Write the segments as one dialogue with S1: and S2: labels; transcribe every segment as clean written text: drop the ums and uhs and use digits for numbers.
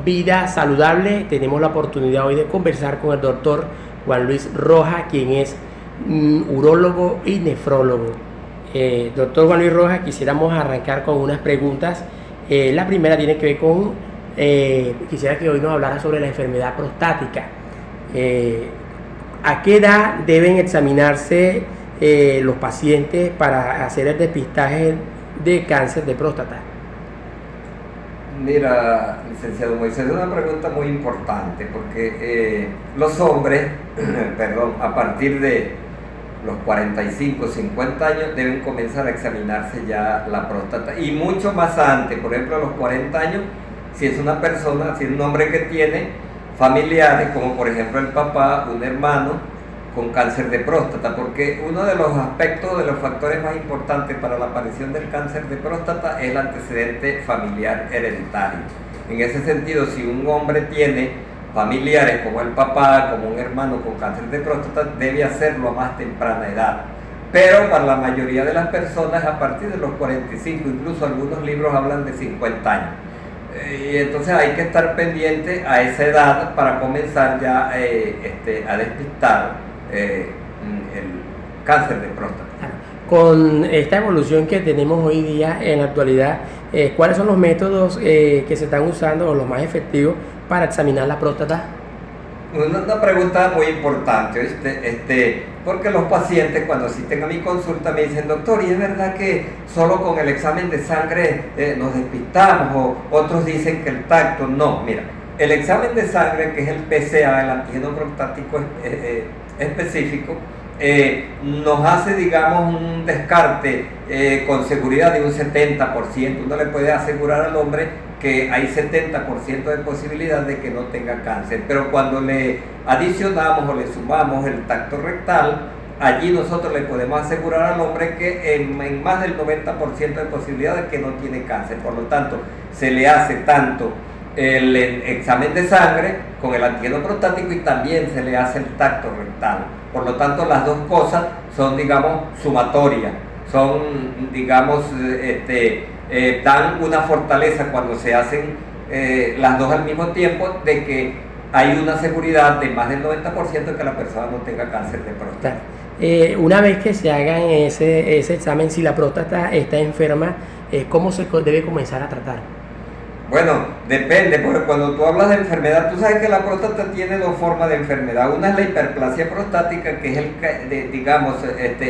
S1: Vida Saludable. Tenemos la oportunidad hoy de conversar con el doctor Juan Luis Rojas, quien es urólogo y nefrólogo. Doctor Juan Luis Rojas, quisiéramos arrancar con unas preguntas. La primera tiene que ver con, quisiera que hoy nos hablara sobre la enfermedad prostática. ¿A qué edad deben examinarse los pacientes para hacer el depistaje de cáncer de próstata?
S2: Mira, licenciado Moisés, es una pregunta muy importante porque los hombres, a partir de los 45, 50 años deben comenzar a examinarse ya la próstata, y mucho más antes, por ejemplo a los 40 años, si es una persona, si es un hombre que tiene familiares, como por ejemplo el papá, un hermano con cáncer de próstata, porque uno de los aspectos, de los factores más importantes para la aparición del cáncer de próstata es el antecedente familiar hereditario. En ese sentido, si un hombre tiene familiares como el papá, como un hermano con cáncer de próstata, debe hacerlo a más temprana edad. Pero para la mayoría de las personas a partir de los 45, incluso algunos libros hablan de 50 años. Y entonces hay que estar pendiente a esa edad para comenzar ya a despistar el cáncer de próstata.
S1: Con esta evolución que tenemos hoy día en la actualidad, ¿cuáles son los métodos que se están usando o los más efectivos para examinar la próstata?
S2: Una pregunta muy importante, porque los pacientes cuando asisten a mi consulta me dicen: doctor, ¿y es verdad que solo con el examen de sangre nos despistamos? O otros dicen que el tacto. No, mira, el examen de sangre, que es el PSA, el antígeno prostático específico, nos hace, digamos, un descarte con seguridad de un 70%. Uno le puede asegurar al hombre que hay 70% de posibilidad de que no tenga cáncer, pero cuando le adicionamos o le sumamos el tacto rectal, allí nosotros le podemos asegurar al hombre que en más del 90% de posibilidad de que no tiene cáncer. Por lo tanto, se le hace tanto el examen de sangre con el antígeno prostático y también se le hace el tacto rectal. Por lo tanto, las dos cosas son, digamos, sumatorias, son, digamos, dan una fortaleza cuando se hacen las dos al mismo tiempo, de que hay una seguridad de más del 90% de que la persona no tenga cáncer de próstata.
S1: Una vez que se hagan ese examen, si la próstata está enferma, ¿cómo se debe comenzar a tratar?
S2: Bueno, depende, porque cuando tú hablas de enfermedad, tú sabes que la próstata tiene dos formas de enfermedad. Una es la hiperplasia prostática, que es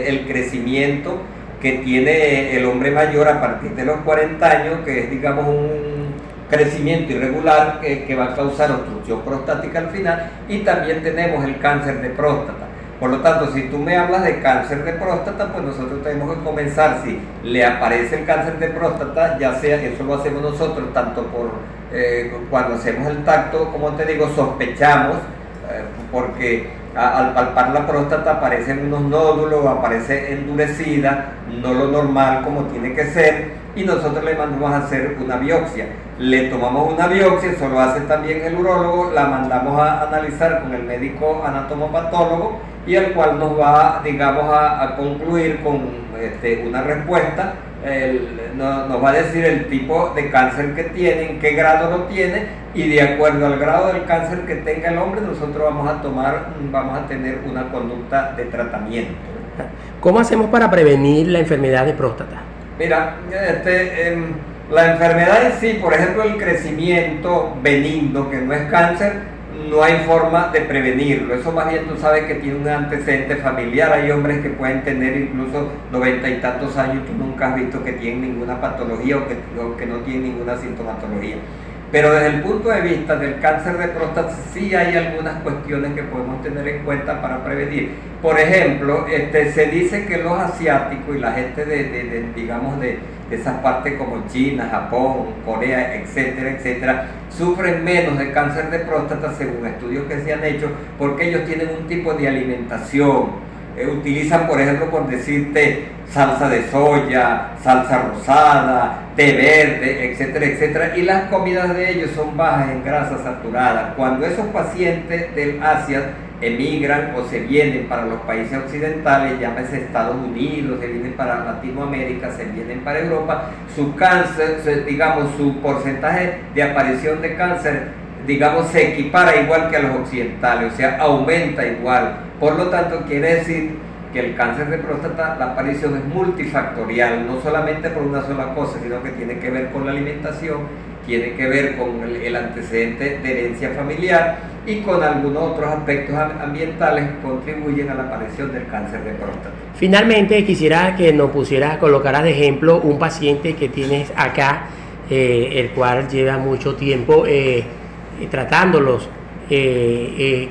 S2: el crecimiento que tiene el hombre mayor a partir de los 40 años, que es, digamos, un crecimiento irregular que va a causar obstrucción prostática al final. Y también tenemos el cáncer de próstata. Por lo tanto, si tú me hablas de cáncer de próstata, pues nosotros tenemos que comenzar, si le aparece el cáncer de próstata, ya sea, eso lo hacemos nosotros, tanto por cuando hacemos el tacto, como te digo, sospechamos, porque al palpar la próstata aparecen unos nódulos, aparece endurecida, no lo normal como tiene que ser, y nosotros le mandamos a hacer una biopsia. Le tomamos una biopsia, eso lo hace también el urólogo, la mandamos a analizar con el médico anatomopatólogo, y el cual nos va, digamos, a concluir con una respuesta. Nos va a decir el tipo de cáncer que tiene, en qué grado lo tiene, y de acuerdo al grado del cáncer que tenga el hombre, nosotros vamos a tener una conducta de tratamiento.
S1: ¿Cómo hacemos para prevenir la enfermedad de próstata?
S2: Mira, la enfermedad en sí, por ejemplo, el crecimiento benigno, que no es cáncer, no hay forma de prevenirlo. Eso más bien tú sabes que tiene un antecedente familiar. Hay hombres que pueden tener incluso 90 y tantos años y tú nunca has visto que tienen ninguna patología o que no tienen ninguna sintomatología. Pero desde el punto de vista del cáncer de próstata sí hay algunas cuestiones que podemos tener en cuenta para prevenir. Por ejemplo, se dice que los asiáticos y la gente digamos de esas partes como China, Japón, Corea, etcétera, etcétera, sufren menos de cáncer de próstata según estudios que se han hecho, porque ellos tienen un tipo de alimentación. Utilizan, por ejemplo, por decirte, salsa de soya, salsa rosada, té verde, etcétera, etcétera, y las comidas de ellos son bajas en grasas saturadas. Cuando esos pacientes del Asia emigran o se vienen para los países occidentales, llámese Estados Unidos, se vienen para Latinoamérica, se vienen para Europa, su cáncer, digamos, su porcentaje de aparición de cáncer digamos, se equipara igual que a los occidentales, o sea, aumenta igual. Por lo tanto, quiere decir que el cáncer de próstata, la aparición es multifactorial, no solamente por una sola cosa, sino que tiene que ver con la alimentación, tiene que ver con el antecedente de herencia familiar y con algunos otros aspectos ambientales que contribuyen a la aparición del cáncer de próstata.
S1: Finalmente, quisiera que nos colocaras de ejemplo un paciente que tienes acá, el cual lleva mucho tiempo tratándolos.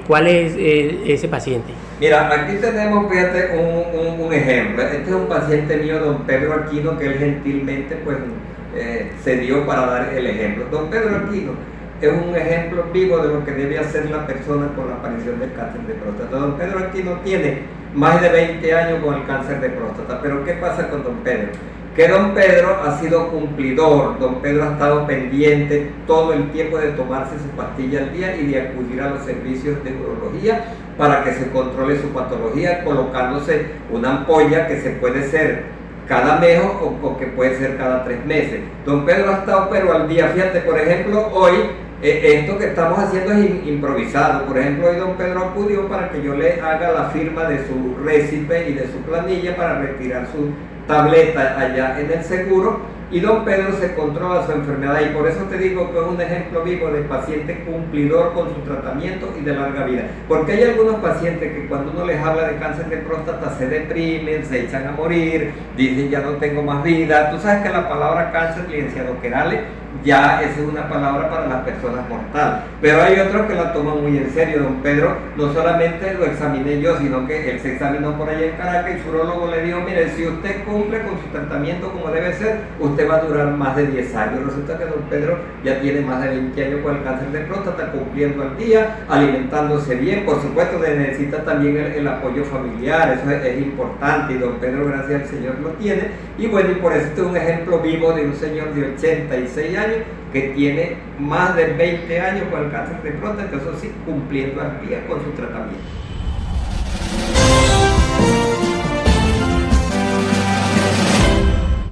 S1: ¿Cuál es ese paciente?
S2: Mira, aquí tenemos, fíjate, un ejemplo. Este es un paciente mío, don Pedro Aquino, que él gentilmente pues se dio para dar el ejemplo. Don Pedro Aquino es un ejemplo vivo de lo que debe hacer la persona con la aparición del cáncer de próstata. Don Pedro Aquino tiene más de 20 años con el cáncer de próstata, pero ¿qué pasa con don Pedro? Que don Pedro ha sido cumplidor, don Pedro ha estado pendiente todo el tiempo de tomarse su pastilla al día y de acudir a los servicios de urología para que se controle su patología, colocándose una ampolla que se puede ser cada mes o que puede ser cada 3 meses. Don Pedro ha estado pero al día, fíjate, por ejemplo, hoy esto que estamos haciendo es improvisado. Por ejemplo, hoy don Pedro acudió para que yo le haga la firma de su récipe y de su planilla para retirar su tableta allá en el seguro, y don Pedro se controla su enfermedad, y por eso te digo que es un ejemplo vivo de paciente cumplidor con su tratamiento y de larga vida, porque hay algunos pacientes que cuando uno les habla de cáncer de próstata se deprimen, se echan a morir, dicen ya no tengo más vida. Tú sabes que la palabra cáncer, licenciado Querales, ya esa es una palabra para las personas mortales, pero hay otros que la toman muy en serio. Don Pedro no solamente lo examiné yo, sino que él se examinó por allá en Caracas y su urólogo le dijo: mire, si usted cumple con su tratamiento como debe ser, usted va a durar más de 10 años. Resulta que don Pedro ya tiene más de 20 años con el cáncer de próstata, cumpliendo al día, alimentándose bien. Por supuesto necesita también el apoyo familiar, eso es importante, y don Pedro, gracias al Señor, lo tiene. Y bueno, y por eso este es un ejemplo vivo de un señor de 86 años que tiene más de 20 años con el cáncer de próstata, eso sí, cumpliendo al día con su tratamiento.